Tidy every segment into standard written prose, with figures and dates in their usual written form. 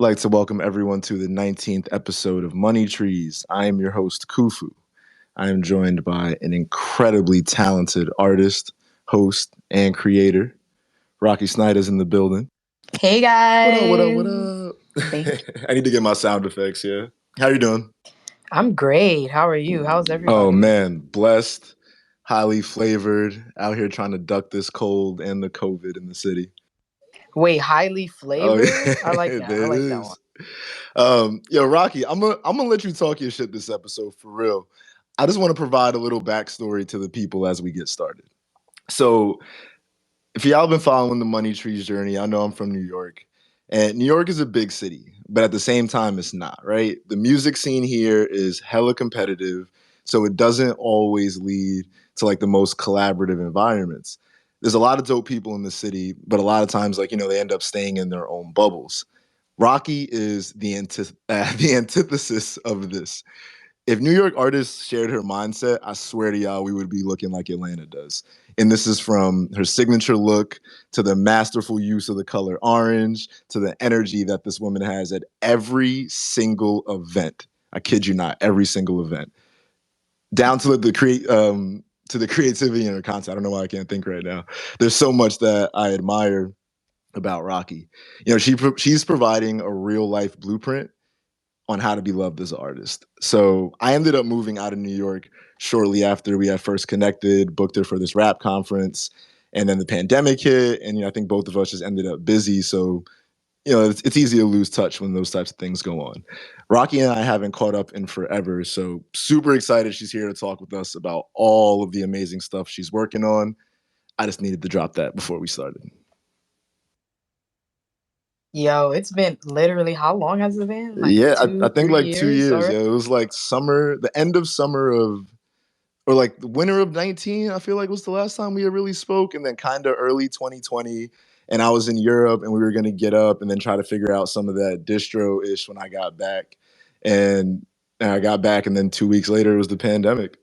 I'd like to welcome everyone to the 19th episode of Money Trees. I am your host, Khufu. I am joined by an incredibly talented artist, host, and creator. Rocky Snyda's in the building. Hey What up, what guys. up, what up? I need to get my sound effects, yeah. How you doing? I'm great. How are you? How's everybody? Oh man, blessed, highly flavored, out here trying to duck this cold and the COVID in the city. Wait, highly Oh flavored? yeah, I like that. there I it like that one. is. Yo, Rocky, I'm gonna let you talk your shit this episode for real. I just want to provide a little backstory to the people as we get started. So, if y'all been following the Money Trees journey, I know I'm from New York, and New York is a big city, but at the same time, it's not, right? The music scene here is hella competitive, so it doesn't always lead to like the most collaborative environments. There's a lot of dope people in the city, but a lot of times, like, they end up staying in their own bubbles. Rocky is the antithesis of this. If New York artists shared her mindset, I swear to y'all, we would be looking like Atlanta does. And this is from her signature look to the masterful use of the color orange to the energy that this woman has at every single event. I kid you not, every single event, down to the creativity in her content. I don't know why I can't think right now. There's so much that I admire about Rocky. She's providing a real life blueprint on how to be loved as an artist. So I ended up moving out of New York shortly after we had first connected, booked her for this rap conference, and then the pandemic hit, and I think both of us just ended up busy. So it's easy to lose touch when those types of things go on. Rocky and I haven't caught up in forever, so super excited she's here to talk with us about all of the amazing stuff she's working on. I just needed to drop that before we started. Yo, it's been literally, how long has it been? Like Yeah, I two, think three like 2 years? years. Or Yeah, it was like summer, the end of summer of, or like the winter of 19. I feel like was the last time we really spoke, and then kind of early 2020. And I was in Europe, and we were gonna get up and then try to figure out some of that distro ish when I got back, and I got back, and then 2 weeks later it was the pandemic.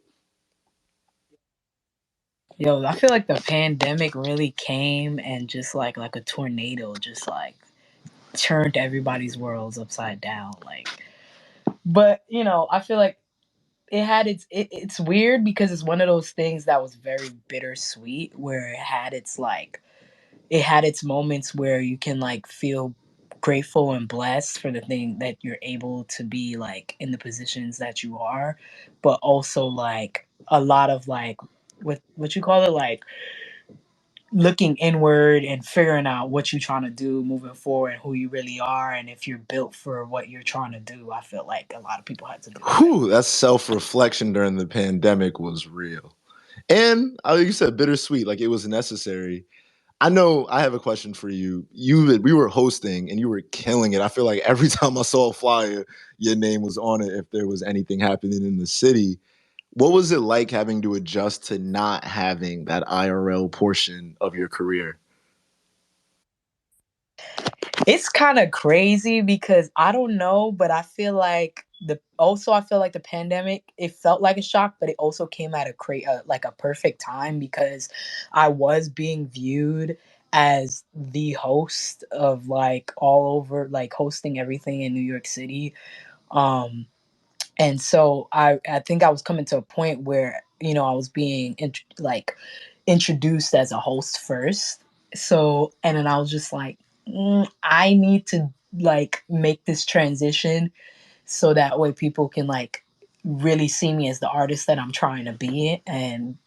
yo, I feel like the pandemic really came and just like a tornado, just like turned everybody's worlds upside down. But I feel like it's weird because it's one of those things that was very bittersweet, where it had its moments where you can like feel grateful and blessed for the thing that you're able to be like in the positions that you are, but also like a lot of like what you call it, like looking inward and figuring out what you're trying to do moving forward and who you really are and if you're built for what you're trying to do. I feel like a lot of people had to do that. Whew, that self reflection during the pandemic was real, and like you said, bittersweet. Like it was necessary. I know I have a question for you. We were hosting and you were killing it. I feel like every time I saw a flyer, your name was on it if there was anything happening in the city. What was it like having to adjust to not having that IRL portion of your career? It's kind of crazy because I don't know, but I feel like the pandemic, it felt like a shock, but it also came at like a perfect time because I was being viewed as the host of like all over, like hosting everything in New York City. Um and so I think I was coming to a point where I was being introduced as a host first. So, and then I was just like, I need to like make this transition so that way people can like really see me as the artist that I'm trying to be. And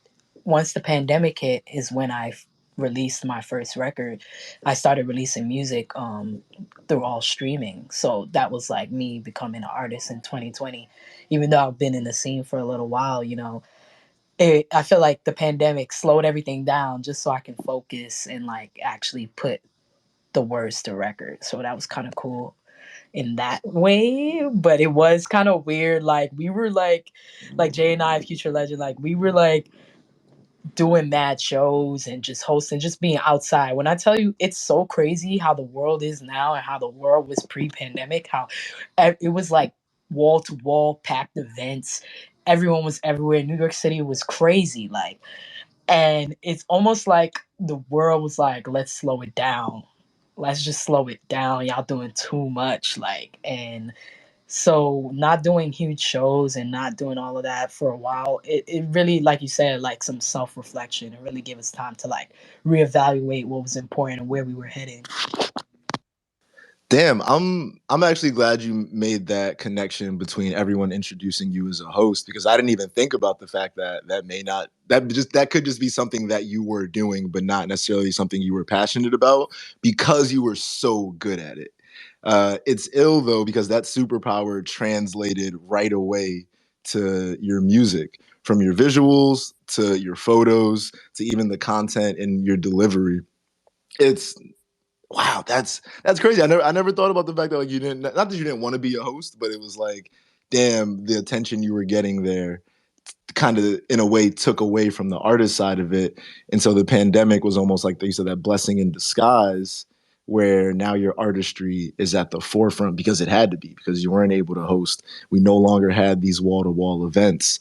once the pandemic hit is when I released my first record. I started releasing music through all streaming. So that was like me becoming an artist in 2020. Even though I've been in the scene for a little while, I feel like the pandemic slowed everything down just so I can focus and like actually put the words to record. So that was kind of cool in that way, but it was kind of weird. Like we were like Jay and I, Future Legend, like we were like doing mad shows and just hosting, just being outside. When I tell you, it's so crazy how the world is now and how the world was pre-pandemic, how it was like wall to wall packed events. Everyone was everywhere. New York City was crazy. And it's almost like the world was like, let's slow it down. let's just slow it down. Y'all doing too much. Like, and so not doing huge shows and not doing all of that for a while, it really, like you said, like some self-reflection. It really gave us time to like reevaluate what was important and where we were heading. Damn, I'm actually glad you made that connection between everyone introducing you as a host, because I didn't even think about the fact that that could just be something that you were doing, but not necessarily something you were passionate about because you were so good at it. It's ill though, because that superpower translated right away to your music, from your visuals to your photos to even the content in your delivery. It's Wow, that's crazy. I never thought about the fact that like you didn't, not that you didn't want to be a host, but it was like, damn, the attention you were getting there kind of in a way took away from the artist side of it. And so the pandemic was almost like you said, that blessing in disguise, where now your artistry is at the forefront because it had to be, because you weren't able to host. We no longer had these wall to wall events.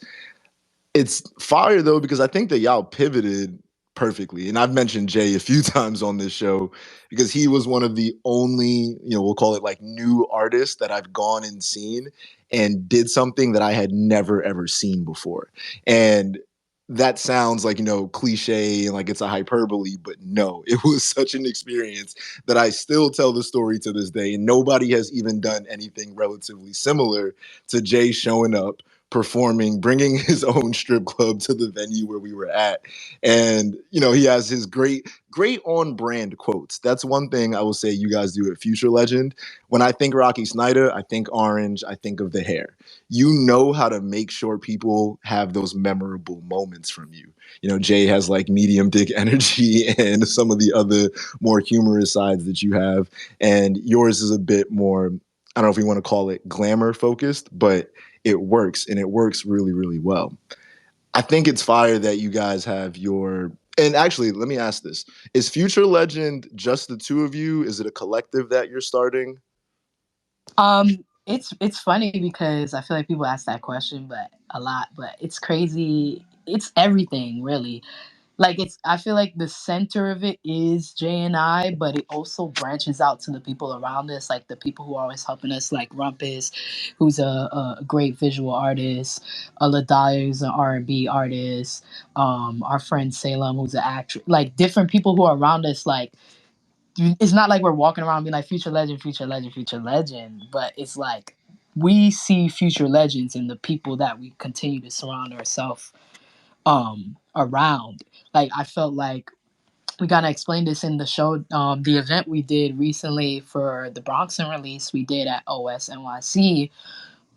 It's fire though, because I think that y'all pivoted perfectly. And I've mentioned Jay a few times on this show because he was one of the only, we'll call it like new artists that I've gone and seen and did something that I had never ever seen before. And that sounds like, cliche and like it's a hyperbole, but no, it was such an experience that I still tell the story to this day. And nobody has even done anything relatively similar to Jay showing up, performing, bringing his own strip club to the venue where we were at. And, he has his great on brand quotes. That's one thing I will say you guys do at Future Legend. When I think Rocky Snyda, I think orange, I think of the hair. You know how to make sure people have those memorable moments from you. Jay has like medium dick energy and some of the other more humorous sides that you have. And yours is a bit more, I don't know if we want to call it glamour focused, but it works, and it works really, really well. I think it's fire that you guys have your. And actually, let me ask this: is Future Legend just the two of you? Is it a collective that you're starting? It's funny because I feel like people ask that question, but a lot, but it's crazy. It's everything really. Like I feel like the center of it is Jay and I, but it also branches out to the people around us, like the people who are always helping us, like Rumpus, who's a great visual artist, Ladaya, who's an R&B artist, our friend Salem, who's an actress, like different people who are around us. Like it's not like we're walking around being like Future Legend, Future Legend, Future Legend, but it's like we see future legends in the people that we continue to surround ourselves around. Like I felt like we kind of explained this in the show. The event we did recently for the BRONXLYN release, we did at OS NYC,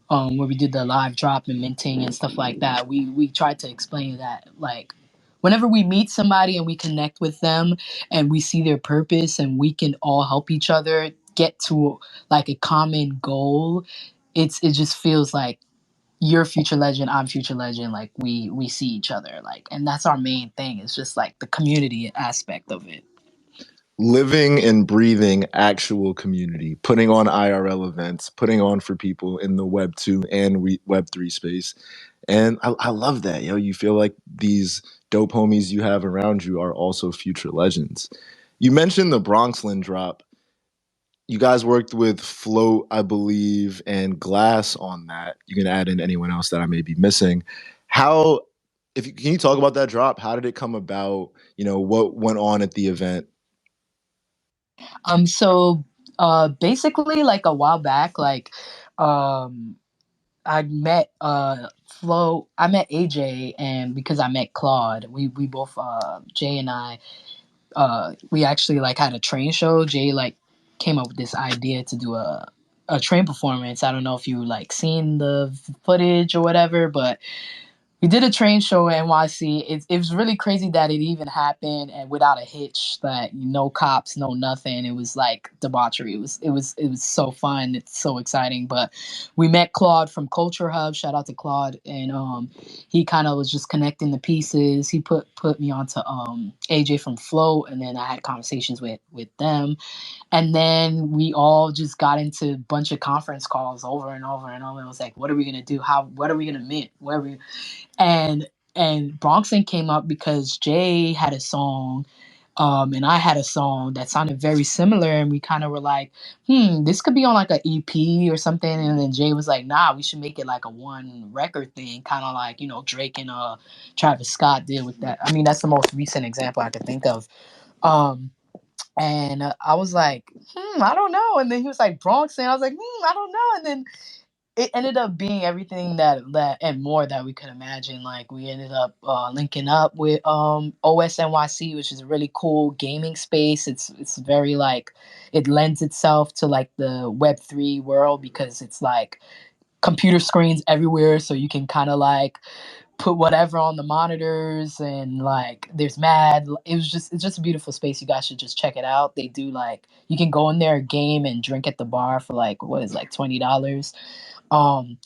where we did the live drop and minting and stuff like that. We tried to explain that like whenever we meet somebody and we connect with them and we see their purpose and we can all help each other get to like a common goal, it just feels like you're future legend, I'm future legend, like we see each other, like, and that's our main thing. It's just like the community aspect of it. Living and breathing actual community, putting on IRL events, putting on for people in the Web 2 and Web 3 space. And I love that. You feel like these dope homies you have around you are also future legends. You mentioned the BRONXLYN drop. You guys worked with Phlote, I believe, and Glass on that. You can add in anyone else that I may be missing. How, can you talk about that drop? How did it come about? What went on at the event? So basically like a while back, like um I met Flo, I met AJ, and because I met Claude, we both Jay and I we actually like had a train show. Jay like came up with this idea to do a train performance. I don't know if you like seen the footage or whatever, but we did a train show in NYC. It was really crazy that it even happened and without a hitch. That no cops, no nothing. It was like debauchery. It was so fun. It's so exciting. But we met Claude from Culture Hub. Shout out to Claude, and he kind of was just connecting the pieces. He put me onto AJ from Phlote, and then I had conversations with them, and then we all just got into a bunch of conference calls over and over and over. It was like, what are we gonna do? What are we gonna mint? Where are we? and and BRONXLYN came up because Jay had a song And I had a song that sounded very similar, and we kind of were like, this could be on like an EP or something. And then Jay was like, nah, we should make it like a one record thing, kind of like, Drake and Travis Scott did with that. I mean, that's the most recent example I could think of. And I was like, I don't know. And then he was like, Bronx, and I was like, I don't know. And then it ended up being everything that and more that we could imagine. Like, we ended up linking up with OSNYC, which is a really cool gaming space. It's very like, it lends itself to like the Web3 world, because it's like computer screens everywhere, so you can kind of like put whatever on the monitors, and like there's mad it's just a beautiful space. You guys should just check it out. They do like, you can go in there, game and drink at the bar for like, what is like $20. um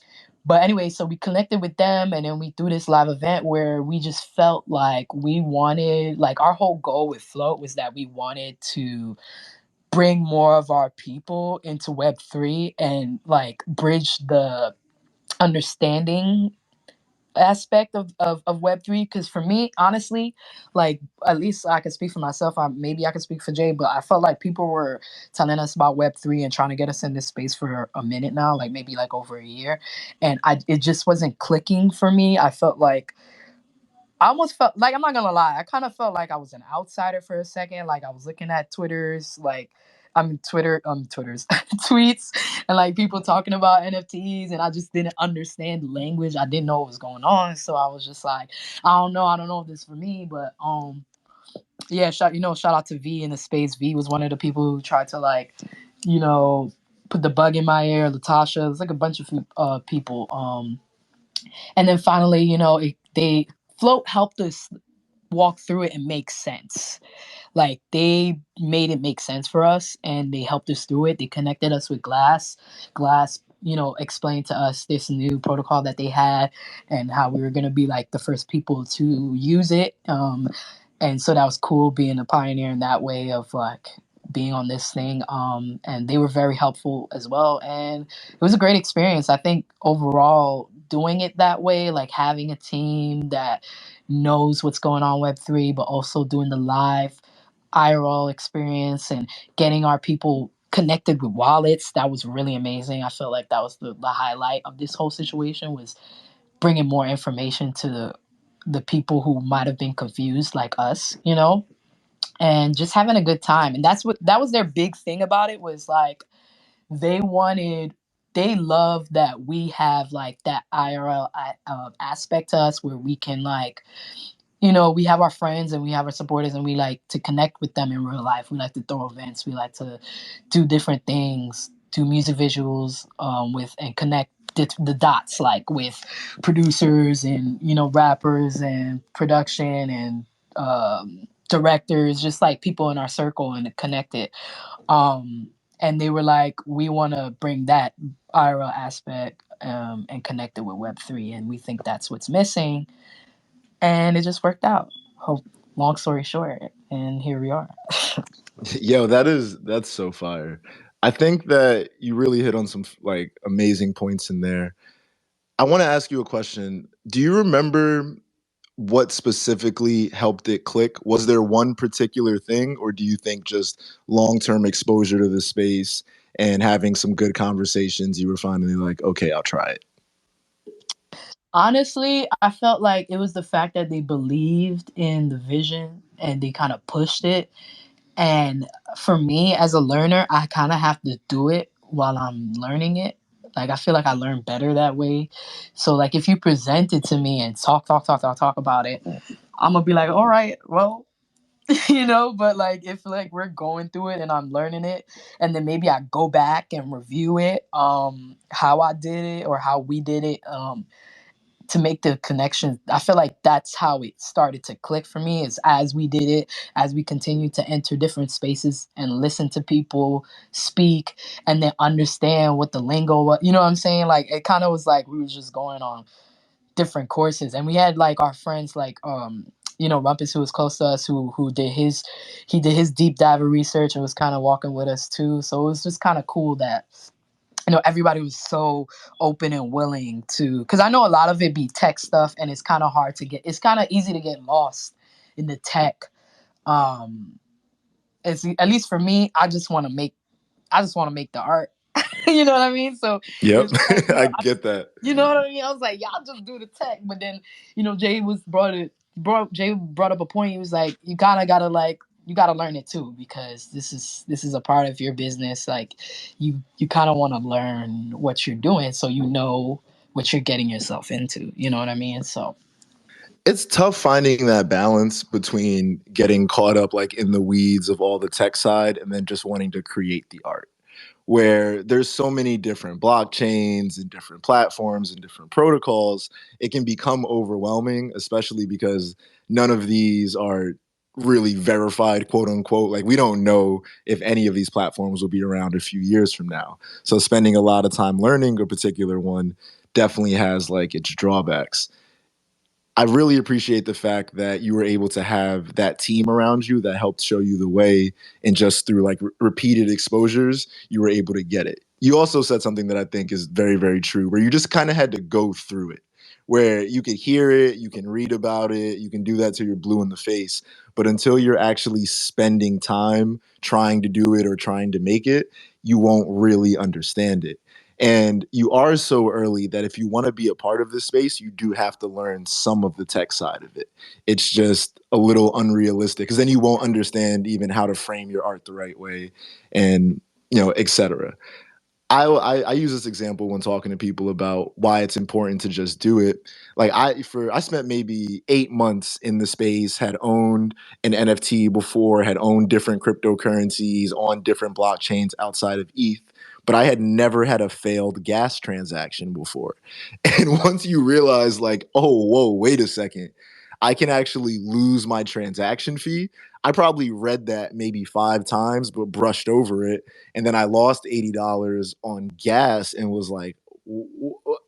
but anyway, so we connected with them, and then we threw this live event where we just felt like we wanted, like, our whole goal with Phlote was that we wanted to bring more of our people into Web3 and like bridge the understanding aspect of Web3. Because for me, honestly, like, at least I can speak for myself. Maybe I can speak for Jay, but I felt like people were telling us about Web3 and trying to get us in this space for a minute now, like maybe like over a year, and it just wasn't clicking for me. I felt like, I almost felt like, I'm not gonna lie, I kind of felt like I was an outsider for a second. Like, I was looking at Twitter's, like, Twitter's tweets, and like people talking about NFTs, and I just didn't understand the language. I didn't know what was going on, so I was just like, I don't know if this is for me. But yeah, shout out to V in the space. V was one of the people who tried to like, you know, put the bug in my ear. Latasha, it's like a bunch of people. And then finally, they Phlote helped us walk through it and make sense. Like, they made it make sense for us, and they helped us through it. They connected us with Glass, explained to us this new protocol that they had, and how we were going to be like the first people to use it. And so that was cool, being a pioneer in that way of like being on this thing. And they were very helpful as well, and it was a great experience. I think overall, doing it that way, like having a team that knows what's going on Web3, but also doing the live IRL experience and getting our people connected with wallets, that was really amazing. I felt like that was the highlight of this whole situation, was bringing more information to the people who might have been confused like us, and just having a good time. And that was their big thing about it, was like, they wanted they love that we have like that IRL aspect to us, where we can like, we have our friends and we have our supporters, and we like to connect with them in real life. We like to throw events. We like to do different things, do music visuals, with, and connect the dots, like with producers and, rappers and production and directors, just like people in our circle, and connect it. And they were like, we want to bring that IRL aspect, and connect it with Web3. And we think that's what's missing, and it just worked out. Long story short, and here we are. Yo, that's so fire. I think that you really hit on some like amazing points in there. I want to ask you a question. Do you remember what specifically helped it click? Was there one particular thing, or do you think just long-term exposure to the space and having some good conversations, you were finally like, okay, I'll try it? Honestly, I felt like it was the fact that they believed in the vision and they kind of pushed it. And for me as a learner, I kind of have to do it while I'm learning it. Like, I feel like I learn better that way. So like, if you present it to me and talk about it, I'm gonna be like, all right, well, but like, if like we're going through it and I'm learning it, and then maybe I go back and review it, how I did it or how we did it, to make the connection. I feel like that's how it started to click for me, is as we did it, as we continued to enter different spaces and listen to people speak, and then understand what the lingo was. You know what I'm saying? Like, it kind of was like we were just going on different courses, and we had like our friends, like Rumpus, who was close to us, who did his deep dive of research and was kind of walking with us too. So it was just kind of cool that everybody was so open and willing to, because I know a lot of it be tech stuff, and it's kind of hard to get, it's kind of easy to get lost in the tech Um, it's at least for me. I just want to make the art. You know what I mean? So Yep. it's like, I get that. you know what I mean? I was like, y'all just do the tech. But then, Jay brought up a point. He was like, you kind of gotta you gotta learn it too, because this is a part of your business. Like you kind of want to learn what you're doing so you know what you're getting yourself into. You know what I mean? So It's tough finding that balance between getting caught up like in the weeds of all the tech side and then just wanting to create the art, where there's so many different blockchains and different platforms and different protocols. It can become overwhelming, especially because none of these are really verified, quote unquote. Like, we don't know if any of these platforms will be around a few years from now. So spending a lot of time learning a particular one definitely has like its drawbacks. I really appreciate the fact that you were able to have that team around you that helped show you the way, and just through like repeated exposures, you were able to get it. You also said something that I think is very, very true, where you just kind of had to go through it, where you could hear it, you can read about it, you can do that till you're blue in the face. But until you're actually spending time trying to do it or trying to make it, you won't really understand it. And you are so early that if you want to be a part of this space, you do have to learn some of the tech side of it. It's just a little unrealistic, because then you won't understand even how to frame your art the right way, and etc. I use this example when talking to people about why it's important to just do it. Like, I spent maybe 8 months in the space, had owned an NFT before, had owned different cryptocurrencies on different blockchains outside of ETH, but I had never had a failed gas transaction before. And once you realize, like, oh, whoa, wait a second, I can actually lose my transaction fee. I probably read that maybe 5 times, but brushed over it, and then I lost $80 on gas and was like, all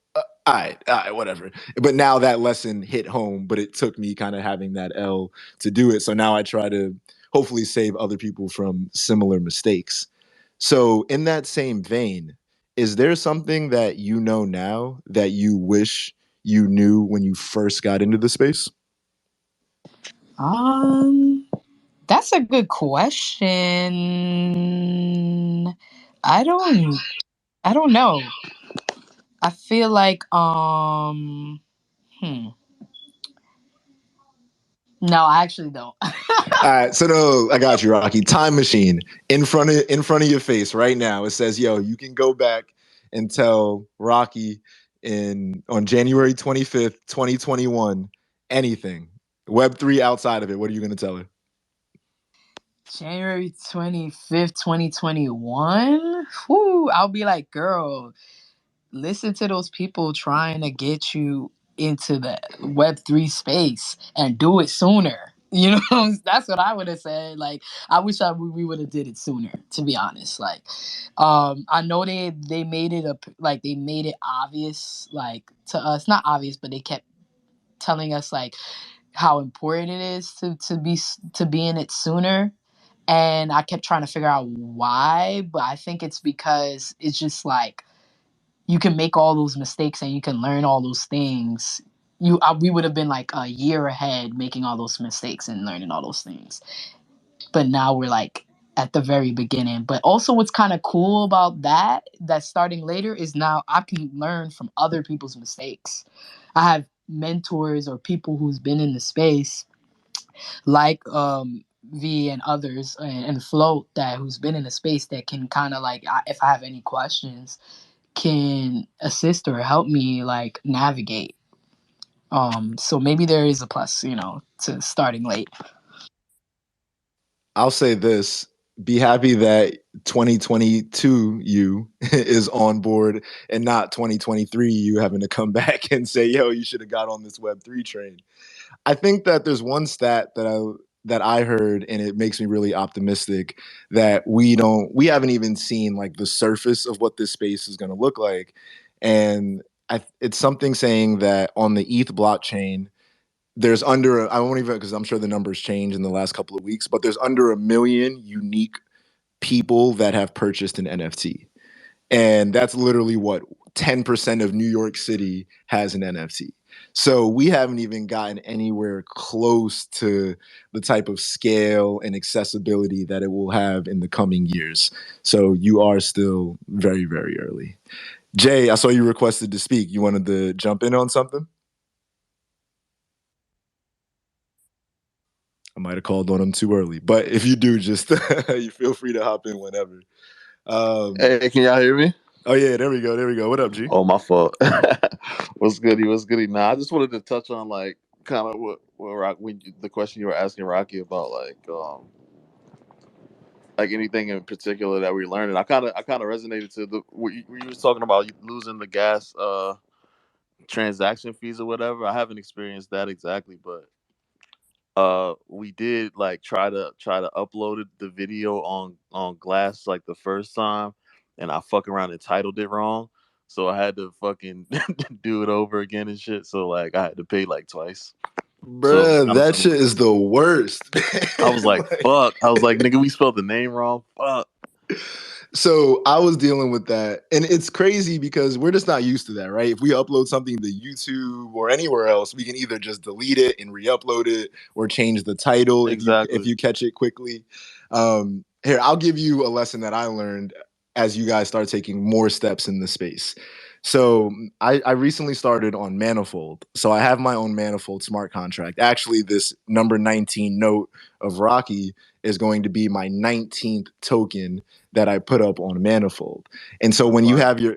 right, whatever. But now that lesson hit home, but it took me kind of having that L to do it. So now I try to hopefully save other people from similar mistakes. So, in that same vein, is there something that you know now that you wish you knew when you first got into the space? um, that's a good question. I don't I don't know. I feel like no, I actually don't. All right, so no, I got you, Rocky. Time machine in front of your face right now. It says, "Yo, you can go back and tell Rocky in on January 25th, 2021, anything. Web3 outside of it. What are you going to tell her?" January 25th, 2021. Whoo, I'll be like, girl, listen to those people trying to get you into the Web3 space and do it sooner. You know, that's what I would have said. Like, I wish we would have did it sooner. To be honest, like, I know they made it they made it obvious, like, to us, not obvious, but they kept telling us like how important it is to be in it sooner. And I kept trying to figure out why, but I think it's because it's just like you can make all those mistakes and you can learn all those things. We would have been like a year ahead making all those mistakes and learning all those things. But now we're like at the very beginning. But also what's kind of cool about that starting later is now I can learn from other people's mistakes. I have mentors or people who's been in the space like V and others and Phlote that who's been in the space that can kind of like if I have any questions can assist or help me like navigate. So maybe there is a plus, to starting late. I'll say this: be happy that 2022 you is on board, and not 2023 you having to come back and say, "Yo, you should have got on this Web3 train." I think that there's one stat that I heard, and it makes me really optimistic that we haven't even seen like the surface of what this space is going to look like. And it's something saying that on the ETH blockchain, there's I won't even, because I'm sure the numbers change in the last couple of weeks, but there's under 1 million unique people that have purchased an NFT. And that's literally what 10% of New York City has an NFT. So we haven't even gotten anywhere close to the type of scale and accessibility that it will have in the coming years. So you are still very, very early. Jay, I saw you requested to speak. You wanted to jump in on something? I might have called on him too early, but if you do, just you feel free to hop in whenever. Hey, can y'all hear me? Oh yeah, there we go. There we go. What up, G? Oh, my fault. What's goody? What's goody? Nah, I just wanted to touch on like kind of what the question you were asking Rocky about like anything in particular that we're learning. I kind of resonated to the what you was talking about losing the gas transaction fees or whatever. I haven't experienced that exactly, but we did like try to upload the video on Glass like the first time, and I fuck around and titled it wrong, so I had to fucking do it over again and shit. So like I had to pay like twice. So it was Bruh, kind of that funny. shit is the worst. I was like, fuck. I was like, nigga, we spelled the name wrong. Fuck. So I was dealing with that, and it's crazy because we're just not used to that, right? If we upload something to YouTube or anywhere else, we can either just delete it and re-upload it, or change the title if Exactly. you catch it quickly. Here, I'll give you a lesson that I learned as you guys start taking more steps in the space. So I recently started on Manifold. So I have my own Manifold smart contract. Actually, this number 19 note of Rocky is going to be my 19th token that I put up on Manifold. And so when you have your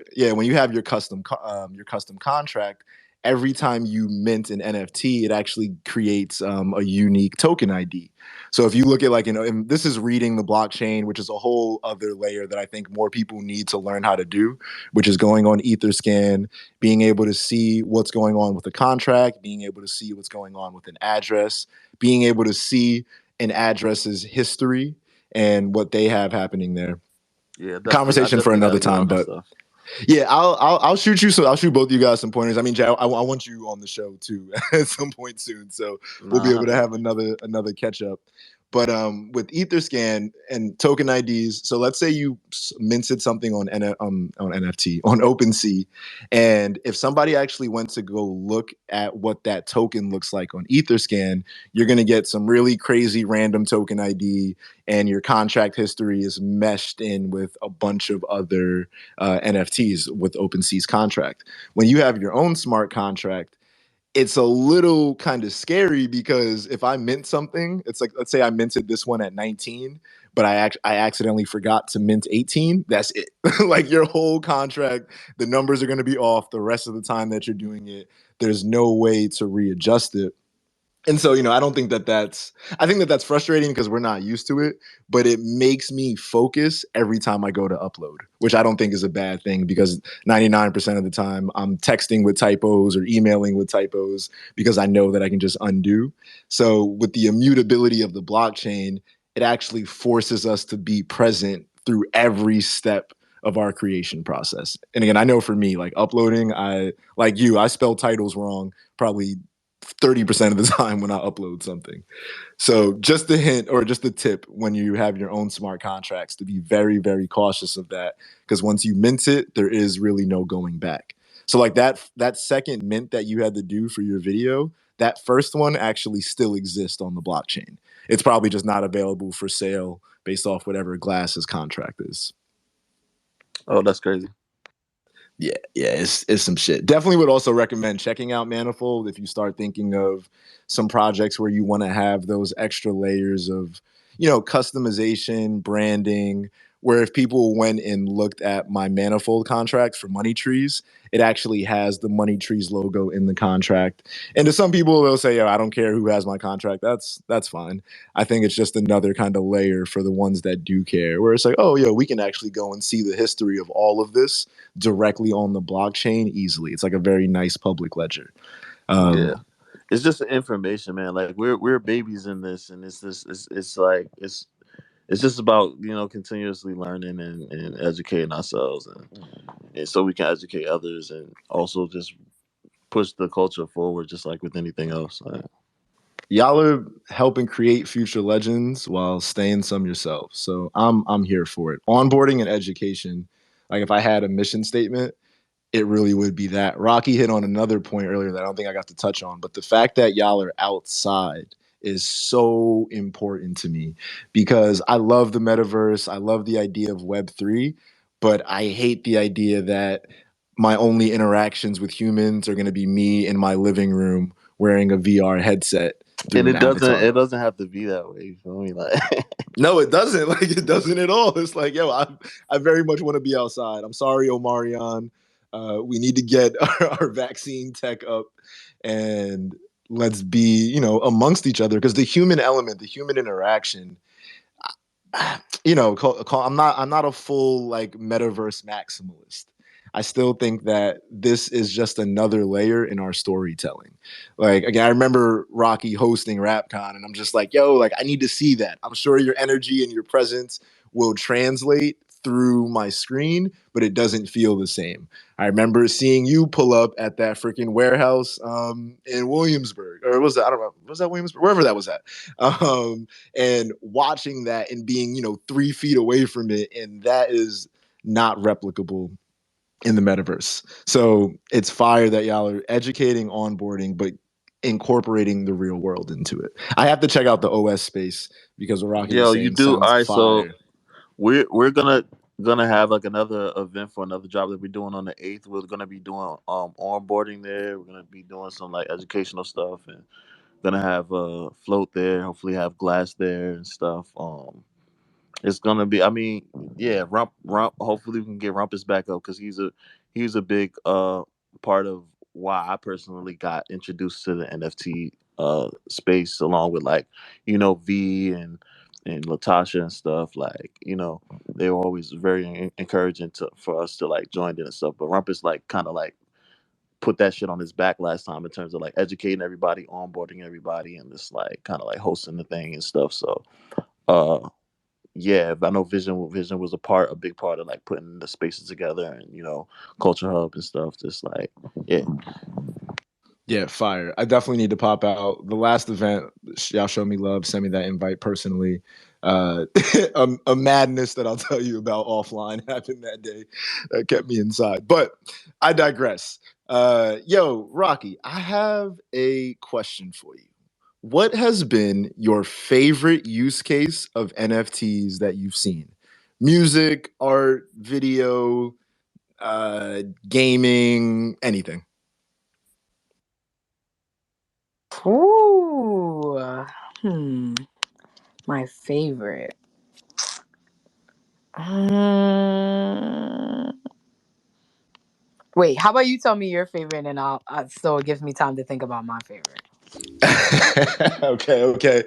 custom contract, every time you mint an NFT, it actually creates a unique token ID. So if you look at like, and this is reading the blockchain, which is a whole other layer that I think more people need to learn how to do, which is going on Etherscan, being able to see what's going on with the contract, being able to see what's going on with an address, being able to see an address's history and what they have happening there. Yeah, definitely. I Conversation for definitely got another to get time, on that but stuff. yeah, I'll shoot you. So I'll shoot both of you guys some pointers. I mean, Jay, I want you on the show too at some point soon, so we'll be Nah, able to 100. have another catch up. But with Etherscan and token IDs, so let's say you minted something on NFT on OpenSea, and if somebody actually went to go look at what that token looks like on Etherscan, you're going to get some really crazy random token ID, and your contract history is meshed in with a bunch of other NFTs with OpenSea's contract. When you have your own smart contract, it's a little kind of scary because if I mint something, it's like, let's say I minted this one at 19, but I accidentally forgot to mint 18. That's it. Like your whole contract, the numbers are going to be off the rest of the time that you're doing it. There's no way to readjust it. And so, I don't think I think that that's frustrating because we're not used to it, but it makes me focus every time I go to upload, which I don't think is a bad thing because 99% of the time I'm texting with typos or emailing with typos because I know that I can just undo. So with the immutability of the blockchain, it actually forces us to be present through every step of our creation process. And again, I know for me, like uploading, I spell titles wrong probably 30% of the time when I upload something. So just a hint or just a tip when you have your own smart contracts to be very, very cautious of that. Because once you mint it, there is really no going back. So like that second mint that you had to do for your video, that first one actually still exists on the blockchain. It's probably just not available for sale based off whatever Glass's contract is. Oh, that's crazy. Yeah, it's some shit. Definitely would also recommend checking out Manifold if you start thinking of some projects where you want to have those extra layers of, customization, branding, where if people went and looked at my Manifold contract for Money Trees, it actually has the Money Trees logo in the contract. And to some people, they'll say, "Yo, I don't care who has my contract. That's fine." I think it's just another kind of layer for the ones that do care, where it's like, "Oh, yo, we can actually go and see the history of all of this directly on the blockchain easily." It's like a very nice public ledger. Yeah. Um, It's just information, man. Like we're babies in this, and it's like it's just about continuously learning and educating ourselves, and so we can educate others, and also just push the culture forward, just like with anything else. Y'all are helping create future legends while staying some yourself. So I'm here for it. Onboarding and education. Like if I had a mission statement, it really would be that. Rocky hit on another point earlier that I don't think I got to touch on, but the fact that y'all are outside is so important to me because I love the metaverse. I love the idea of Web3, but I hate the idea that my only interactions with humans are going to be me in my living room wearing a VR headset And through an avatar. it doesn't have to be that way. You feel me? Like No, it doesn't. Like it doesn't at all. It's like, yo, I very much want to be outside. I'm sorry, Omarion. We need to get our vaccine tech up and let's be, amongst each other because the human element, the human interaction, I'm not a full like metaverse maximalist. I still think that this is just another layer in our storytelling. Like again, I remember Rocky hosting RapCon, and I'm just like, yo, like I need to see that. I'm sure your energy and your presence will translate through my screen, but it doesn't feel the same. I remember seeing you pull up at that freaking warehouse in Williamsburg, or was that I don't know, was that Williamsburg, wherever that was at. And watching that and being 3 feet away from it, and that is not replicable in the metaverse. So it's fire that y'all are educating, onboarding, but incorporating the real world into it. I have to check out the OS space because what Rocky was yo, you saying do sounds all right. So fire. we're gonna have like another event for another job that we're doing on the 8th. We're gonna be doing onboarding there. We're gonna be doing some like educational stuff and gonna have Phlote there. Hopefully have Glass there and stuff. It's gonna be. I mean, yeah, Rump. Hopefully, we can get Rumpus back up because he's a big part of why I personally got introduced to the NFT space, along with like V and Latasha and stuff. Like they were always very encouraging for us to like join in and stuff. But Rumpus like kind of like put that shit on his back last time in terms of like educating everybody, onboarding everybody, and just like kind of like hosting the thing and stuff. So. Uh, yeah, I know Vision was a big part of like putting the spaces together and Culture Hub and stuff. Just like yeah, Yeah, fire. I definitely need to pop out. The last event, y'all show me love, send me that invite personally. Uh, a madness that I'll tell you about offline happened that day that kept me inside. But I digress. Yo, Rocky, I have a question for you. What has been your favorite use case of NFTs that you've seen? Music, art, video, gaming, anything. Ooh, hmm, my favorite. Um, Wait, how about you tell me your favorite, and so it gives me time to think about my favorite. Okay.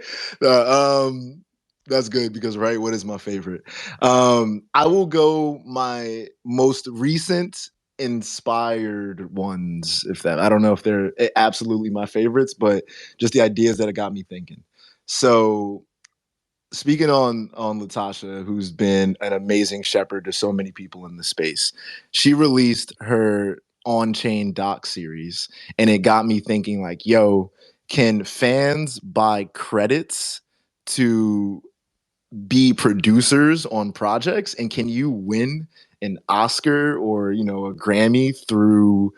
That's good because right, what is my favorite? I will go my most recent inspired ones. If that, I don't know if they're absolutely my favorites, but just the ideas that it got me thinking. So speaking on Latasha, who's been an amazing shepherd to so many people in the space, she released her on-chain doc series, and it got me thinking, like, yo, can fans buy credits to be producers on projects, and can you win an Oscar or a Grammy through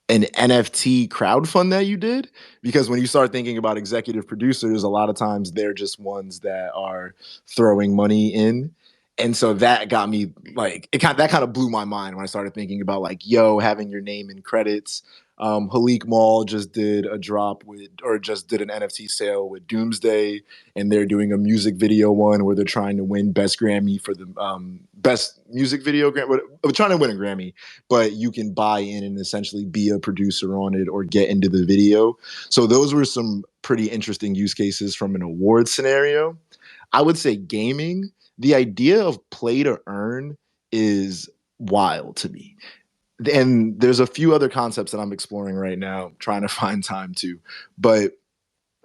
an NFT crowdfund that you did? Because when you start thinking about executive producers, a lot of times they're just ones that are throwing money in. And so that got me like that kind of blew my mind when I started thinking about like, yo, having your name in credits. Halik Mall just did a drop just did an NFT sale with Doomsday, and they're doing a music video one where they're trying to win best Grammy for the best music video. We're trying to win a Grammy, but you can buy in and essentially be a producer on it or get into the video. So those were some pretty interesting use cases from an award scenario. I would say gaming, the idea of play to earn is wild to me. And there's a few other concepts that I'm exploring right now, trying to find time to. But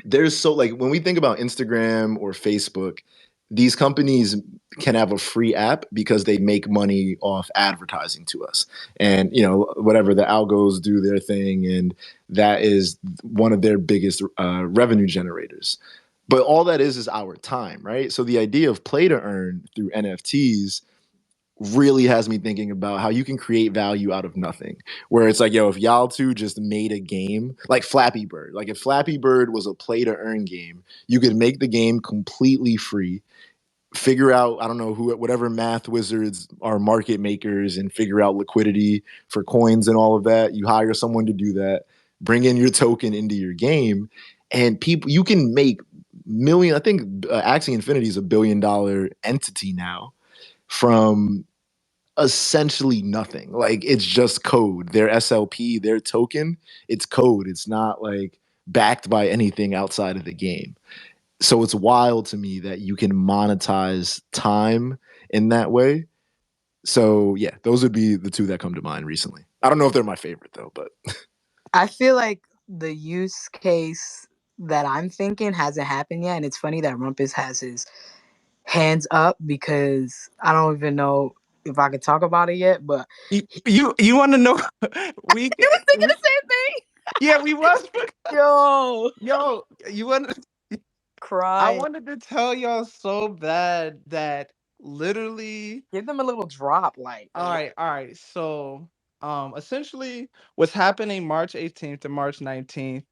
there's so like when we think about Instagram or Facebook, these companies can have a free app because they make money off advertising to us. And whatever the algos do their thing, and that is one of their biggest revenue generators. But all that is our time, right? So the idea of play to earn through NFTs really has me thinking about how you can create value out of nothing. Where it's like, yo, if y'all two just made a game like Flappy Bird, like if Flappy Bird was a play to earn game, you could make the game completely free, figure out, I don't know, who, whatever math wizards are market makers, and figure out liquidity for coins and all of that. You hire someone to do that, bring in your token into your game, and people, you can make million. I think Axie Infinity is $1 billion entity now from essentially nothing. Like it's just code. Their SLP, their token, it's code. It's not like backed by anything outside of the game. So it's wild to me that you can monetize time in that way. So yeah, those would be the two that come to mind recently. I don't know if they're my favorite though, but I feel like the use case that I'm thinking hasn't happened yet, and it's funny that Rumpus has his hands up because I don't even know if I could talk about it yet. But you want to know? We he was thinking the same thing. Yeah, we was. Yo, You want? cry. I wanted to tell y'all so bad that literally. Give them a little drop, like. All right. So, essentially, what's happening March 18th to March 19th?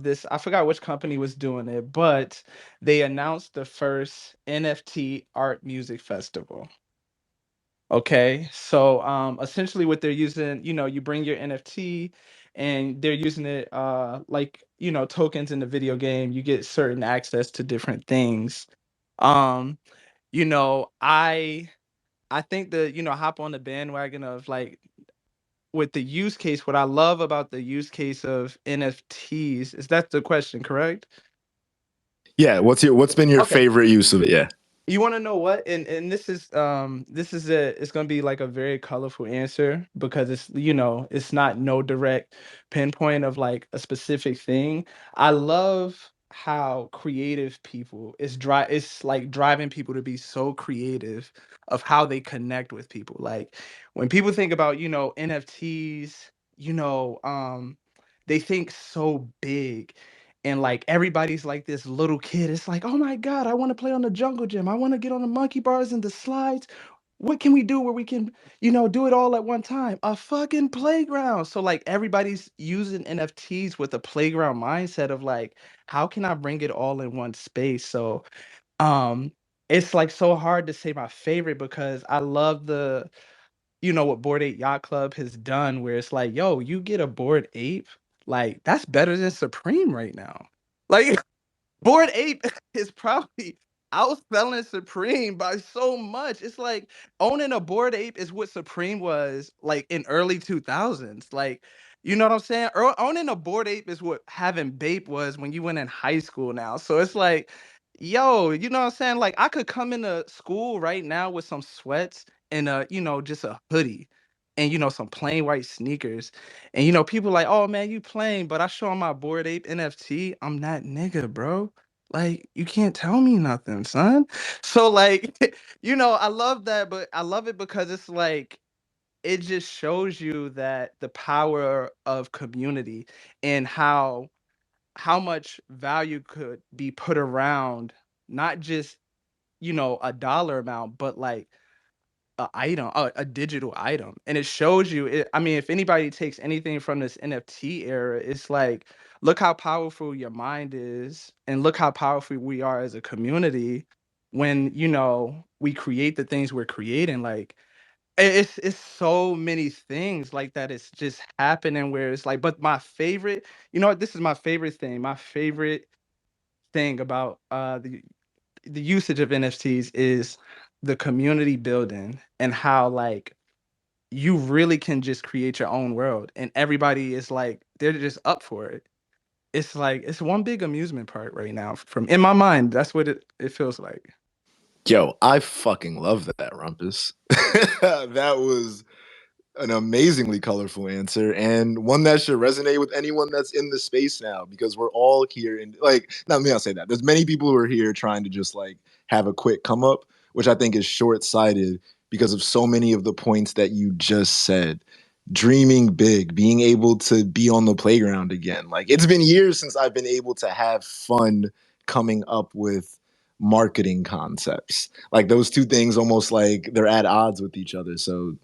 This I forgot which company was doing it, but they announced the first NFT art music festival. Okay, so essentially what they're using, you bring your NFT and they're using it like, tokens in the video game. You get certain access to different things. Um, I think that, hop on the bandwagon of like with the use case, what I love about the use case of NFTs is that's the question, correct? yeah, what's been your Okay. favorite use of it? Yeah. You want to know what? And this is it's going to be like a very colorful answer because it's not no direct pinpoint of like a specific thing. I love how creative people it's like driving people to be so creative of how they connect with people. Like when people think about, NFTs, they think so big, and like everybody's like this little kid. It's like, oh my god, I want to play on the jungle gym. I want to get on the monkey bars and the slides. What can we do where we can, do it all at one time? A fucking playground. So like everybody's using NFTs with a playground mindset of like, how can I bring it all in one space? So um it's like so hard to say my favorite because I love what Bored Ape Yacht Club has done, where it's like, yo, you get a Bored Ape, like that's better than Supreme right now. Like Bored Ape is probably outselling Supreme by so much. It's like owning a Bored Ape is what Supreme was like in early 2000s. Like, you know what I'm saying? Owning a Bored Ape is what having Bape was when you went in high school now. So it's like, yo, you know what I'm saying? Like I could come into school right now with some sweats and just a hoodie and some plain white sneakers. And people like, oh man, you plain, but I show 'em my Bored Ape NFT. I'm that nigga, bro. Like, you can't tell me nothing, son. So like, I love that, but I love it because it's like it just shows you that the power of community and how much value could be put around not just, a dollar amount, but like a digital item. And it shows you it. I mean, if anybody takes anything from this NFT era, it's like, look how powerful your mind is and look how powerful we are as a community when, we create the things we're creating. Like it's so many things like that. It's just happening where it's like, but my favorite, what, this is my favorite thing. My favorite thing about the usage of NFTs is the community building and how like you really can just create your own world and everybody is like they're just up for it. It's like it's one big amusement park right now from in my mind. That's what it feels like. Yo, I fucking love that, Rumpus. That was an amazingly colorful answer and one that should resonate with anyone that's in the space now because we're all here and like not me, I'll say that. There's many people who are here trying to just like have a quick come up, which I think is short-sighted because of so many of the points that you just said. Dreaming big, being able to be on the playground again. Like it's been years since I've been able to have fun coming up with marketing concepts. Like those two things almost like they're at odds with each other. So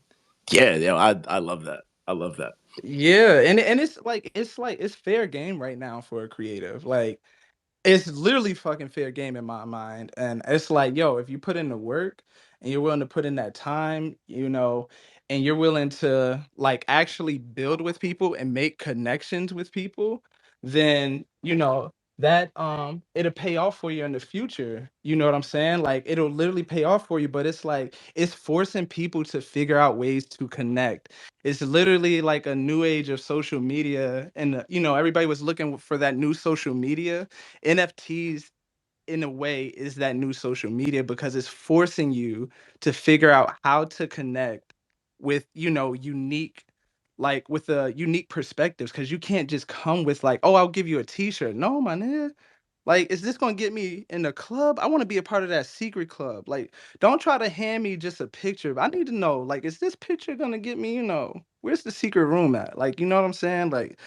yeah, I love that. I love that. Yeah, and it's fair game right now for a creative. Like it's literally fucking fair game in my mind. And it's like, yo, if you put in the work and you're willing to put in that time, and you're willing to like actually build with people and make connections with people, then that it'll pay off for you in the future. You know what I'm saying? Like it'll literally pay off for you, but it's like it's forcing people to figure out ways to connect. It's literally like a new age of social media, and everybody was looking for that new social media. NFTs in a way is that new social media because it's forcing you to figure out how to connect with unique, like with a unique perspectives, because you can't just come with like, oh, I'll give you a t-shirt. No, my nigga. Like, is this gonna get me in the club? I want to be a part of that secret club. Like, don't try to hand me just a picture. I need to know, like, is this picture gonna get me, where's the secret room at? Like, you know what I'm saying? Like,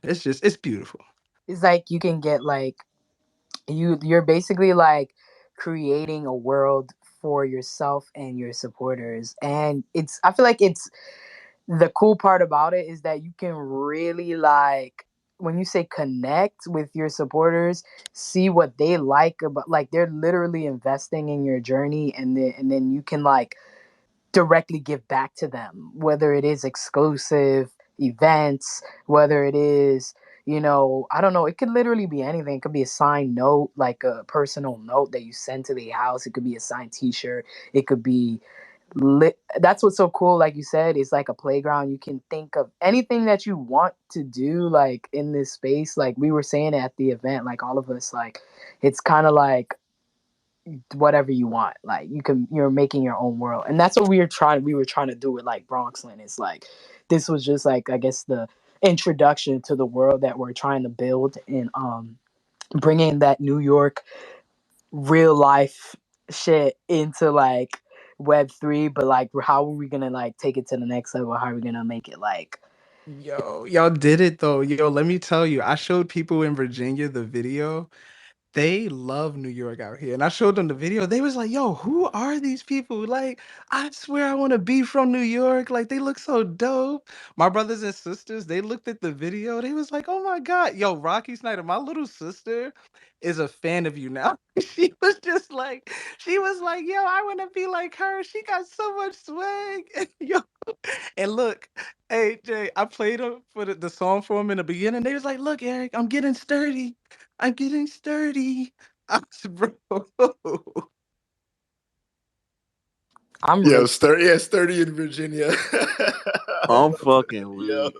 it's beautiful. It's like you can get like you're basically like creating a world for yourself and your supporters. And it's I feel like it's the cool part about it is that you can really like when you say connect with your supporters, see what they like about, like they're literally investing in your journey, and then you can like directly give back to them, whether it is exclusive events, whether it is, I don't know, it could literally be anything. It could be a signed note, like a personal note that you send to the house. It could be a signed t-shirt. It could be that's what's so cool, like you said, it's like a playground. You can think of anything that you want to do like in this space, like we were saying at the event, like all of us, like it's kind of like whatever you want, like you're making your own world. And that's what we were trying to do with like BRONXLYN. It's like this was just like, I guess, the introduction to the world that we're trying to build, and bringing that New York real life shit into like Web3. But like, how are we gonna like take it to the next level? How are we gonna make it like Yo, y'all did it though. Yo, let me tell you, I showed people in Virginia the video. They love New York out here. And I showed them the video. They was like, yo, who are these people? Like, I swear I want to be from New York. Like, they look so dope. My brothers and sisters, they looked at the video. They was like, oh my God. Yo, Rocky Snyda, my little sister is a fan of you now. She was like, yo, I want to be like her. She got so much swag. Yo, and look, hey Jay, I played them for the song for them in the beginning. They was like, look, Eric, I'm getting sturdy. I'm getting sturdy. I was, bro. I'm Yo, really sturdy in Virginia. I'm fucking Yo. weak.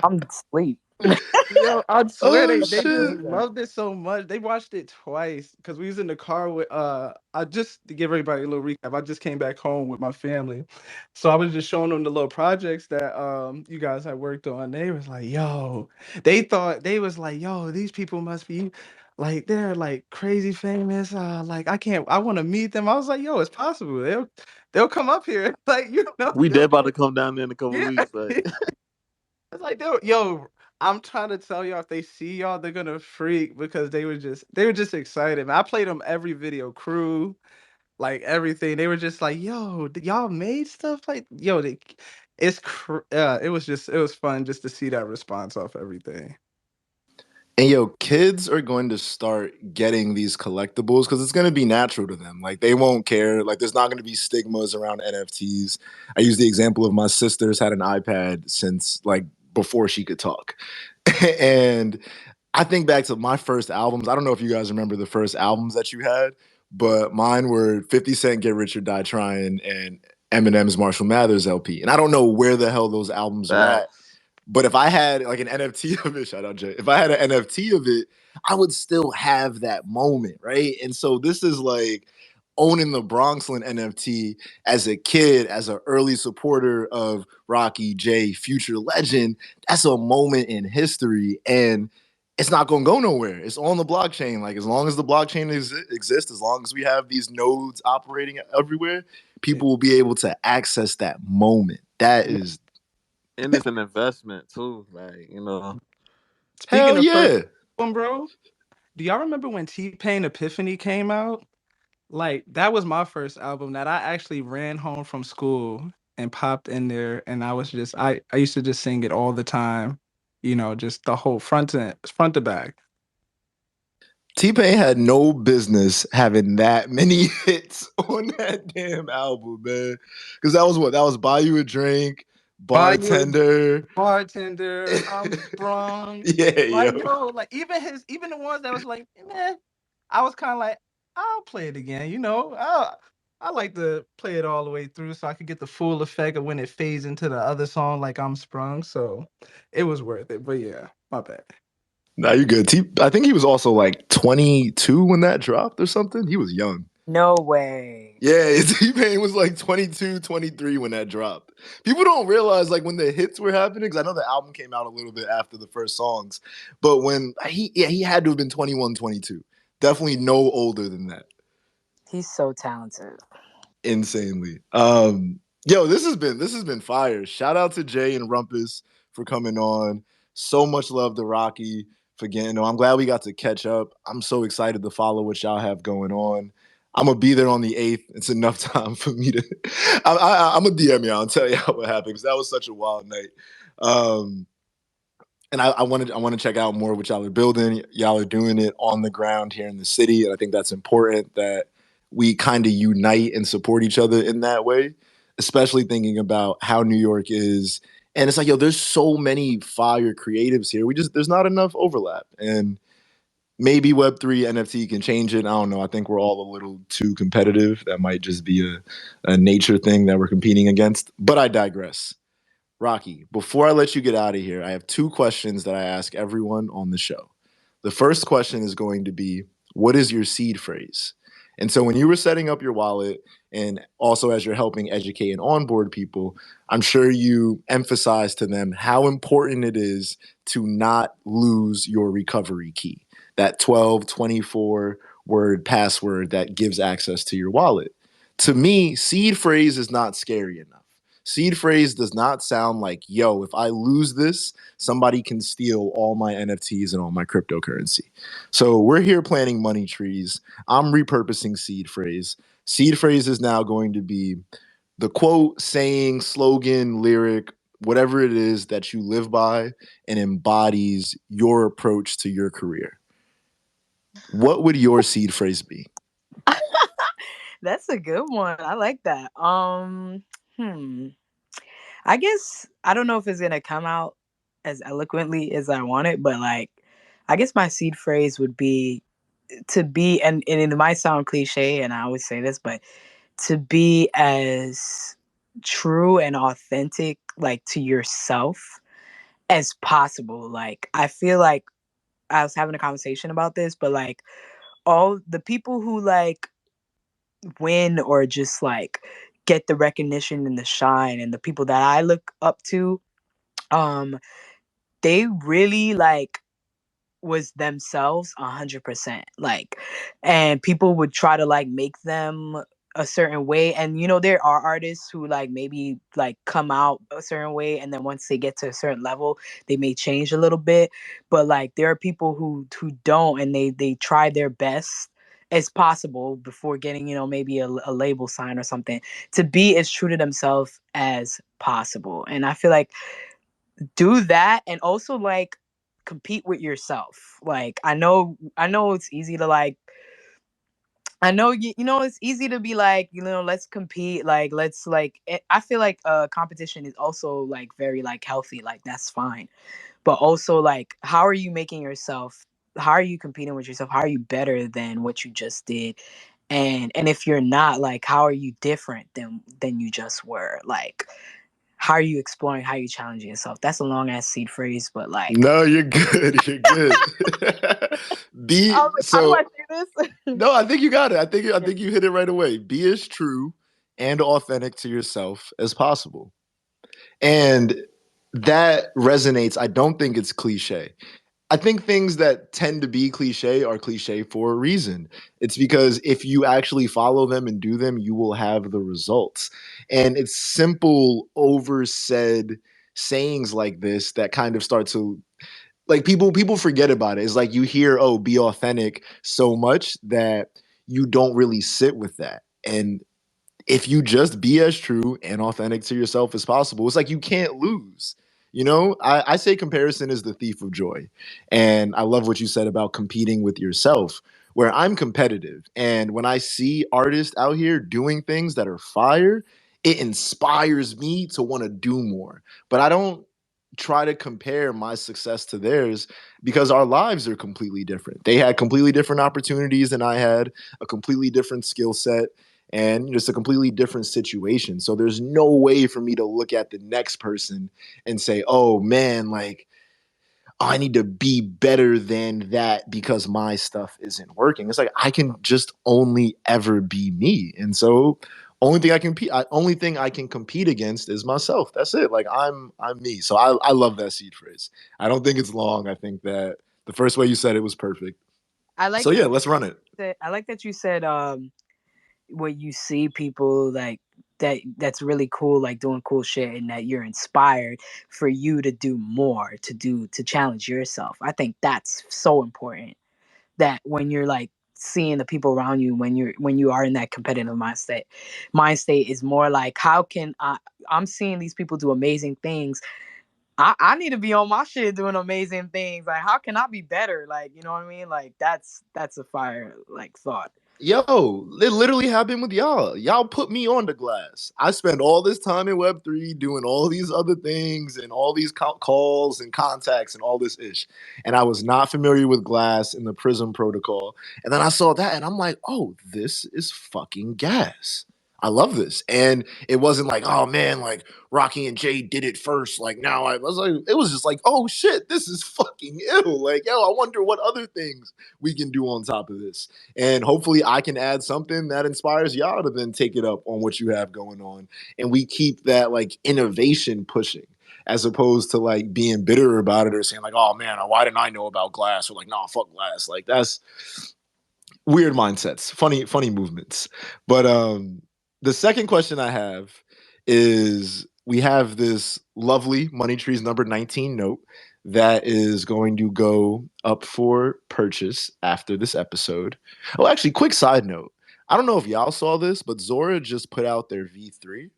I'm asleep. Yo, I swear Oh they just shit. loved it so much. They watched it twice because we was in the car with I just to give everybody a little recap. I just came back home with my family. So I was just showing them the little projects that you guys had worked on. They was like, yo, they was like, yo, these people must be like they're like crazy famous. Like I want to meet them. I was like, yo, it's possible. They'll come up here. Like, We dead they'll about come. to come down there in a couple Yeah. weeks. Like, It's like, yo, I'm trying to tell y'all, if they see y'all, they're gonna freak because they were just excited. Man, I played them every video, crew, like everything. They were just like, yo, y'all made stuff like, yo, it was fun just to see that response off everything. And yo, kids are going to start getting these collectibles because it's going to be natural to them. Like they won't care. Like there's not going to be stigmas around NFTs. I use the example of my sister's had an iPad since like before she could talk. And I think back to my first albums. I don't know if you guys remember the first albums that you had, but mine were 50 Cent Get Rich or Die Trying and Eminem's Marshall Mathers LP. And I don't know where the hell those albums are at. facts. But if I had like an NFT of it, shout out Jay, if I had an NFT of it, I would still have that moment, right? And so this is like owning the BRONXLYN NFT as a kid, as an early supporter of Rocky, Jay, future legend. That's a moment in history, and it's not going to go nowhere. It's on the blockchain. Like as long as the blockchain exists, as long as we have these nodes operating everywhere, Yeah. people will be able to access that moment. That Yeah. is And it's an investment too. Like, hell Speaking of first yeah. album, bro. Do y'all remember when T-Pain Epiphany came out? Like that was my first album that I actually ran home from school and popped in there, and I was just I used to just sing it all the time, just the whole front to back. T-Pain had no business having that many hits on that damn album, man. Because that was what? That was Buy You a Drink, Buy you a Bartender. bartender, I'm sprung. Yeah, Like yo. yo, like even the ones that was like, man, I was kind of like, I'll play it again. I like to play it all the way through so I could get the full effect of when it fades into the other song, like I'm sprung. So it was worth it. But yeah, my bad. Nah, you good. I think he was also like 22 when that dropped or something. He was young. No way. Yeah, T-Pain was like 22, 23 when that dropped. People don't realize like when the hits were happening, because I know the album came out a little bit after the first songs, but when he had to have been 21, 22. Definitely no older than that. He's so talented. Insanely. Yo, this has been fire. Shout out to Jay and Rumpus for coming on. So much love to Rocky for getting on. I'm glad we got to catch up. I'm so excited to follow what y'all have going on. I'm gonna be there on the 8th. It's enough time for me to. I'm gonna DM y'all and tell y'all what happened because that was such a wild night. And I want to check out more what y'all are building. Y'all are doing it on the ground here in the city, and I think that's important that we kind of unite and support each other in that way. Especially thinking about how New York is, and it's like, yo, there's so many fire creatives here. There's not enough overlap, and maybe Web3 NFT can change it. I don't know. I think we're all a little too competitive. That might just be a nature thing that we're competing against. But I digress. Rocky, before I let you get out of here, I have 2 questions that I ask everyone on the show. The first question is going to be, what is your seed phrase? And so when you were setting up your wallet and also as you're helping educate and onboard people, I'm sure you emphasize to them how important it is to not lose your recovery key, that 12, 24 word password that gives access to your wallet. To me, seed phrase is not scary enough. Seed phrase does not sound like, yo, if I lose this, somebody can steal all my NFTs and all my cryptocurrency. So we're here planting money trees. I'm repurposing seed phrase. Seed phrase is now going to be the quote, saying, slogan, lyric, whatever it is that you live by and embodies your approach to your career. What would your seed phrase be? That's a good one. I like that. I guess I don't know if it's gonna come out as eloquently as I want it, but like I guess my seed phrase would be to be, and it might sound cliche, and I always say this, but to be as true and authentic, like to yourself as possible. Like I feel like I was having a conversation about this, but like all the people who like win or just like get the recognition and the shine and the people that I look up to, um, they really like was themselves 100%, like, and people would try to like make them a certain way, and there are artists who like maybe like come out a certain way and then once they get to a certain level they may change a little bit, but like there are people who don't, and they try their best as possible before getting maybe a label sign or something, to be as true to themselves as possible. And I feel like do that, and also like compete with yourself. Like I know it's easy to like, I know it's easy to be like, let's compete, like let's like I feel like competition is also like very like healthy, like that's fine, but also like how are you making yourself, how are you competing with yourself, how are you better than what you just did, and if you're not, like how are you different than you just were, like how are you exploring, how are you challenging yourself. That's a long ass seed phrase, but like No, you're good. You're good. I Be was like, how do so I do this? No, I think you got it. I think you hit it right away. Be as true and authentic to yourself as possible. And that resonates. I don't think it's cliche. I think things that tend to be cliche are cliche for a reason. It's because if you actually follow them and do them, you will have the results. And it's simple, oversaid sayings like this that kind of start to like people forget about it. It's like you hear, oh, be authentic so much that you don't really sit with that. And if you just be as true and authentic to yourself as possible, it's like you can't lose. You know, I say comparison is the thief of joy. And I love what you said about competing with yourself, where I'm competitive. And when I see artists out here doing things that are fire, it inspires me to want to do more. But I don't try to compare my success to theirs because our lives are completely different. They had completely different opportunities than I had, a completely different skill set, and just a completely different situation. So there's no way for me to look at the next person and say, oh man, like, oh, I need to be better than that because my stuff isn't working. It's like I can just only ever be me. And so only thing I can compete against is myself. That's it. Like I'm me. So I love that seed phrase. I don't think it's long. I think that the first way you said it was perfect. I like So yeah, let's run it. I like that you said where you see people like that's really cool, like doing cool shit, and that you're inspired for you to do more, to challenge yourself. I think that's so important, that when you're like seeing the people around you, when you are in that competitive mind state is more like, how can I'm seeing these people do amazing things. I need to be on my shit doing amazing things. Like, how can I be better? Like, you know what I mean? Like, that's a fire like thought. Yo, it literally happened with y'all. Y'all put me on the glass. I spent all this time in Web3 doing all these other things and all these calls and contacts and all this ish. And I was not familiar with Glass and the Prism protocol. And then I saw that and I'm like, oh, this is fucking gas. I love this. And it wasn't like, oh man, like Rocky and Jay did it first. Like now I was like, it was just like, oh shit, this is fucking ill. Like, yo, I wonder what other things we can do on top of this. And hopefully I can add something that inspires y'all to then take it up on what you have going on. And we keep that like innovation pushing as opposed to like being bitter about it or saying like, oh man, why didn't I know about Glass? Or like, nah, fuck Glass. Like that's weird mindsets, funny movements. But the second question I have is we have this lovely Money Trees number 19 note that is going to go up for purchase after this episode. Oh, actually, quick side note. I don't know if y'all saw this, but Zora just put out their V3,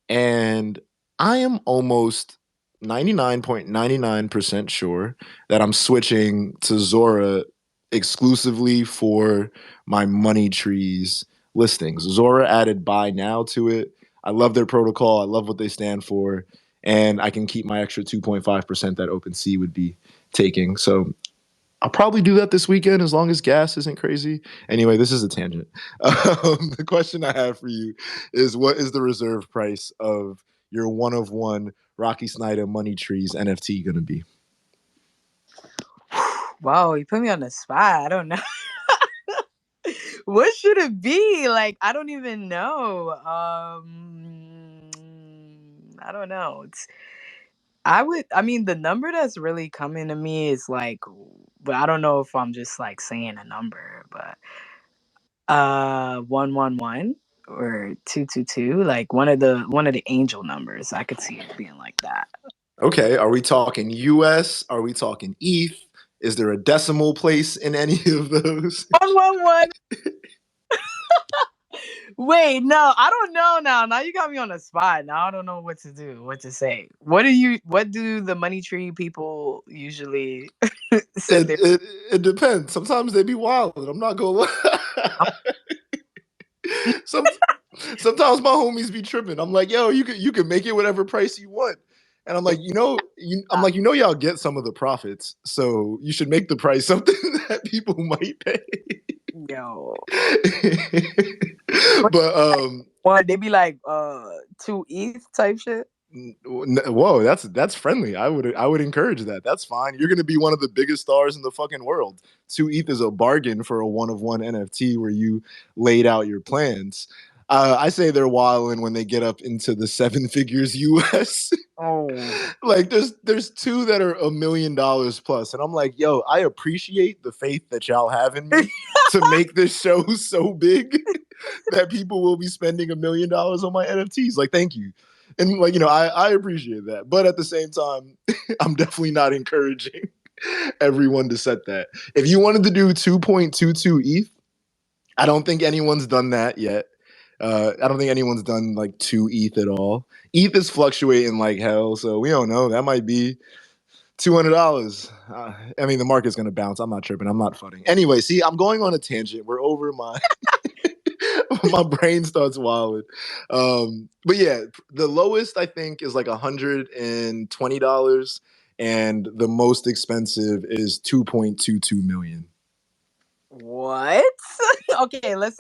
and I am almost 99.99% sure that I'm switching to Zora exclusively for my Money Trees listings. Zora added buy now to it. I love their protocol. I love what they stand for. And I can keep my extra 2.5% that OpenSea would be taking. So I'll probably do that this weekend as long as gas isn't crazy. Anyway, this is a tangent. The question I have for you is, what is the reserve price of your one of one Rocky Snyda Money Trees NFT going to be? Wow, you put me on the spot. I don't know. What should it be? Like, I don't even know. I don't know. I mean, the number that's really coming to me is like, but I don't know if I'm just like saying a number, but 111 or 222, like one of the angel numbers. I could see it being like that. Okay, are we talking US? Are we talking ETH? Is there a decimal place in any of those? 111. Wait, no, I don't know now. Now you got me on the spot. Now I don't know what to do, what to say. What do the Money Tree people usually set their It depends. Sometimes they be wild. I'm not gonna lie. Some, sometimes my homies be tripping. I'm like, yo, you can make it whatever price you want. And I'm like, y'all get some of the profits, so you should make the price something that people might pay. yo? But What, they be like 2 ETH type shit? whoa, that's friendly. I would encourage that. That's fine. You're gonna be one of the biggest stars in the fucking world. 2 ETH is a bargain for a one of one NFT where you laid out your plans. I say they're wilding when they get up into the seven figures US. Oh, Like there's two that are $1 million plus, and I'm like, yo, I appreciate the faith that y'all have in me to make this show so big that people will be spending $1 million on my NFTs. Like, thank you. And like, I appreciate that. But at the same time, I'm definitely not encouraging everyone to set that. If you wanted to do 2.22 ETH, I don't think anyone's done that yet. I don't think anyone's done like 2 ETH at all. ETH is fluctuating like hell, so we don't know. That might be $200. I mean, the market's gonna bounce. I'm not tripping. I'm not fudding. Anyway, see, I'm going on a tangent. We're over my my brain starts wilding. But yeah, the lowest I think is like $120, and the most expensive is 2.22 million. What? Okay, let's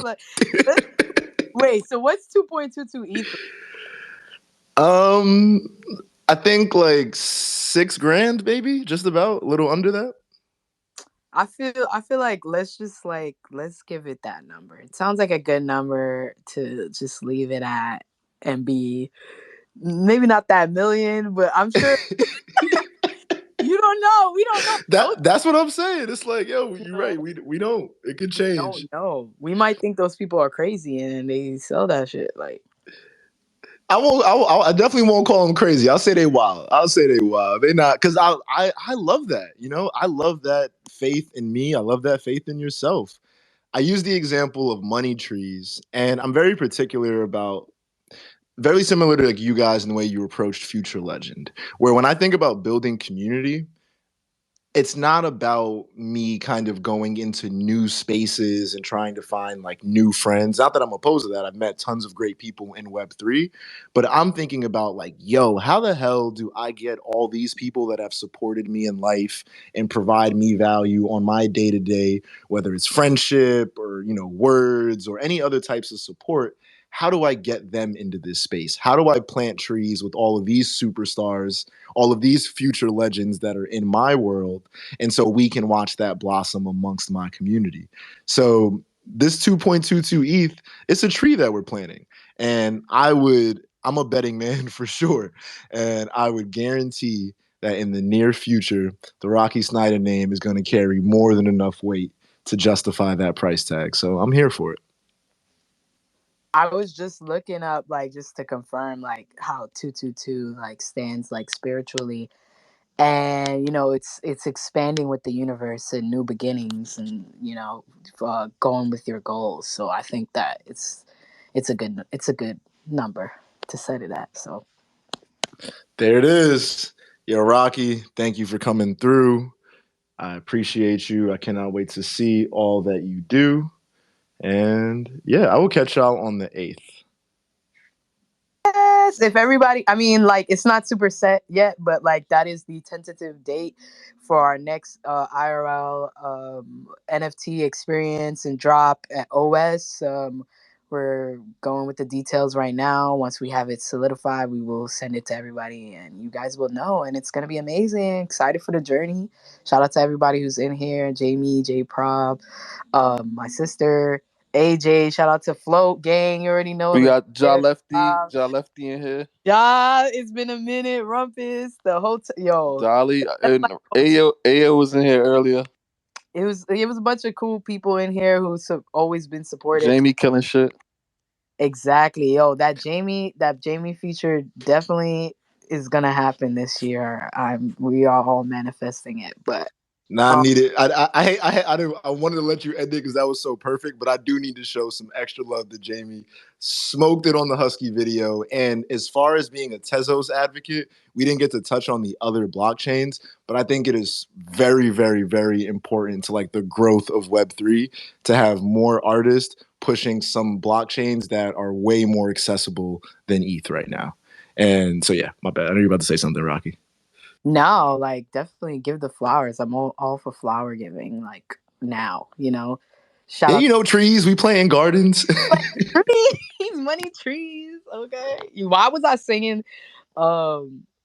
wait. So what's 2.22 ETH? I think like $6,000, maybe, just about a little under that. I feel like let's give it that number. It sounds like a good number to just leave it at and be maybe not that million, but I'm sure you don't know. We don't know. That's what I'm saying. It's like, yo, you're right. We don't. It could change. We don't know. We might think those people are crazy and they sell that shit. Like, I definitely won't call them crazy. I'll say they wild. They not, because I love that. You know, I love that faith in me. I love that faith in yourself. I use the example of money trees, and I'm very particular about, very similar to like you guys in the way you approached Future Legend, where when I think about building community, it's not about me kind of going into new spaces and trying to find like new friends. Not that I'm opposed to that. I've met tons of great people in Web3, but I'm thinking about like, yo, how the hell do I get all these people that have supported me in life and provide me value on my day to day, whether it's friendship or, you know, words or any other types of support? How do I get them into this space? How do I plant trees with all of these superstars, all of these future legends that are in my world? And so we can watch that blossom amongst my community. So this 2.22 ETH, it's a tree that we're planting. And I'm a betting man for sure. And I would guarantee that in the near future, the Rocky Snyda name is going to carry more than enough weight to justify that price tag. So I'm here for it. I was just looking up, like, just to confirm, like, how 222 like stands like spiritually, and you know, it's expanding with the universe and new beginnings, and you know, going with your goals. So I think that it's a good number to set it at. So there it is. Yo, Rocky, thank you for coming through. I appreciate you. I cannot wait to see all that you do. And yeah, I will catch y'all on the 8th. yes, if everybody, I mean, like, it's not super set yet, but like that is the tentative date for our next IRL NFT experience and drop at OS. We're going with the details right now. Once we have it solidified, we will send it to everybody and you guys will know. And it's going to be amazing. Excited for the journey. Shout out to everybody who's in here. Jamie, JayProb, my sister, AJ. Shout out to Phlote Gang. You already know. We got Ja Lefty in here. Ja, it's been a minute. Rumpus, the whole yo. Dolly and Ayo was in here earlier. It was a bunch of cool people in here who's always been supportive. Jamie killing shit. Exactly, yo. That Jamie feature definitely is gonna happen this year. We are all manifesting it, but I need it. I wanted to let you end it because that was so perfect, but I do need to show some extra love to Jamie. Smoked it on the Husky video. And as far as being a Tezos advocate, we didn't get to touch on the other blockchains, but I think it is very, very, very important to like the growth of Web3 to have more artists pushing some blockchains that are way more accessible than ETH right now. And so, yeah, my bad. I know you're about to say something, Rocky. No, like, definitely give the flowers. I'm all for flower giving, like, now, you know. Shout out, you know, trees. We plant gardens. Trees, money trees. Okay. Why was I singing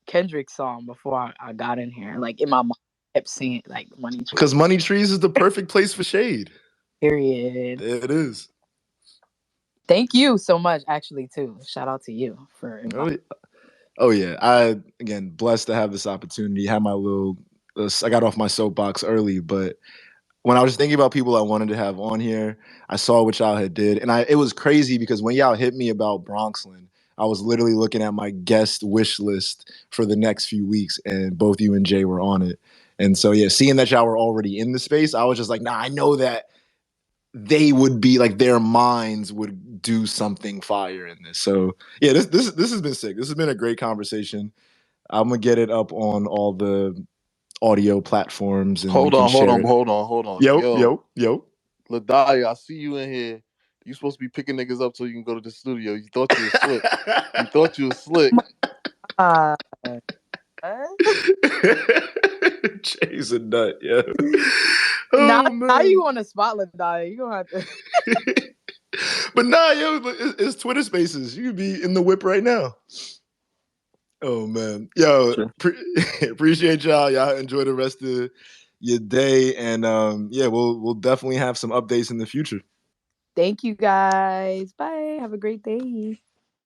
Kendrick's song before I got in here? Like, in my mind, I kept singing like money trees. Because money trees is the perfect place for shade. Period. It is. Thank you so much, actually, too. Shout out to you for inviting. Oh yeah, I again blessed to have this opportunity. Had my little, I got off my soapbox early, but when I was thinking about people I wanted to have on here, I saw what y'all had did, and it was crazy because when y'all hit me about BRONXLYN, I was literally looking at my guest wish list for the next few weeks, and both you and Jay were on it. And so, yeah, seeing that y'all were already in the space, I was just like, nah, I know that they would be like, their minds would do something fire in this. So yeah, this has been sick. This has been a great conversation. I'm gonna get it up on all the audio platforms and Hold on. Yo. Ladaya, I see you in here. You supposed to be picking niggas up so you can go to the studio. You thought you was slick. Jay's a nut, yeah. Now you on the spot, Ladaya. You gonna have to. But nah, yo, it's Twitter Spaces. You could be in the whip right now. Oh man, yo, Sure. Appreciate y'all. Y'all enjoy the rest of your day, and yeah, we'll definitely have some updates in the future. Thank you guys. Bye. Have a great day.